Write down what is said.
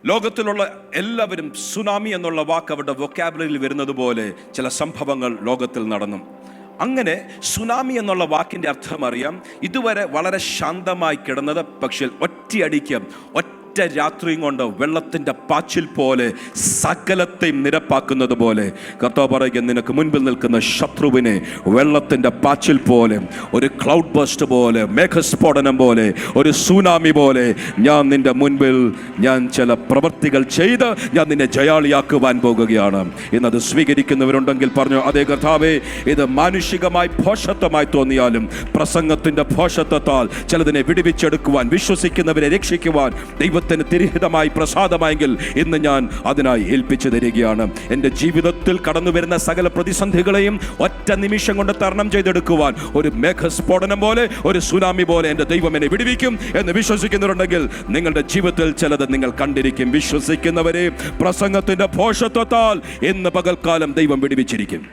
ലോകത്തിലുള്ള എല്ലാവരും സുനാമി എന്നുള്ള വാക്ക് അവരുടെ വൊക്കാബുലറിയിൽ വരുന്നത് പോലെ ചില സംഭവങ്ങൾ ലോകത്തിൽ നടന്നു. അങ്ങനെ സുനാമി എന്നുള്ള വാക്കിൻ്റെ അർത്ഥം അറിയാം. ഇതുവരെ വളരെ ശാന്തമായി കിടന്നത്, പക്ഷേ ഒറ്റയടിക്ക് ഒറ്റ രാത്രിയും കൊണ്ട് വെള്ളത്തിൻ്റെ പാച്ചിൽ പോലെ സകലത്തെയും നിരപ്പാക്കുന്നത് പോലെ കർത്താവ് പറയുക, നിനക്ക് മുൻപിൽ നിൽക്കുന്ന ശത്രുവിനെ വെള്ളത്തിൻ്റെ പാച്ചിൽ പോലെ, ഒരു ക്ലൗഡ് ബസ്റ്റ് പോലെ, മേഘസ്ഫോടനം പോലെ, ഒരു സുനാമി പോലെ ഞാൻ നിന്റെ മുൻപിൽ ചില പ്രവൃത്തികൾ ചെയ്ത് ഞാൻ നിന്നെ ജയാളിയാക്കുവാൻ പോകുകയാണ്. ഇന്നത് സ്വീകരിക്കുന്നവരുണ്ടെങ്കിൽ പറഞ്ഞു, അതേ കർത്താവേ, ഇത് മാനുഷികമായി ഭോഷത്വമായി തോന്നിയാലും പ്രസംഗത്തിൻ്റെ ഭോഷത്വത്താൽ ചിലതിനെ വിടുവിച്ചെടുക്കുവാൻ, വിശ്വസിക്കുന്നവരെ രക്ഷിക്കുവാൻ ദൈവത്തിന് തിരിഹിതമായി പ്രസാദമായെങ്കിൽ ഇന്ന് ഞാൻ അതിനായി ഏൽപ്പിച്ചു തരികയാണ്. എൻ്റെ ജീവിതത്തിൽ കടന്നു വരുന്ന സകല പ്രതിസന്ധികളെയും ഒറ്റ നിമിഷം കൊണ്ട് തരണം ചെയ്തെടുക്കുവാൻ ഒരു മേഘസ്ഫോടനം പോലെ, ഒരു സുനാമി പോലെ എൻ്റെ ദൈവം എന്നെ വിടുവിക്കും എന്ന് വിശ്വസിക്കുന്നവരുണ്ടെങ്കിൽ നിങ്ങളുടെ ജീവിതത്തിൽ ചിലത് നിങ്ങൾ കണ്ടിരിക്കും. വിശ്വസിക്കുന്നവരെ പ്രസംഗത്തിൻ്റെ ഭോഷത്വത്താൽ ഇന്ന് പകൽക്കാലം ദൈവം വിടുവിച്ചിരിക്കും.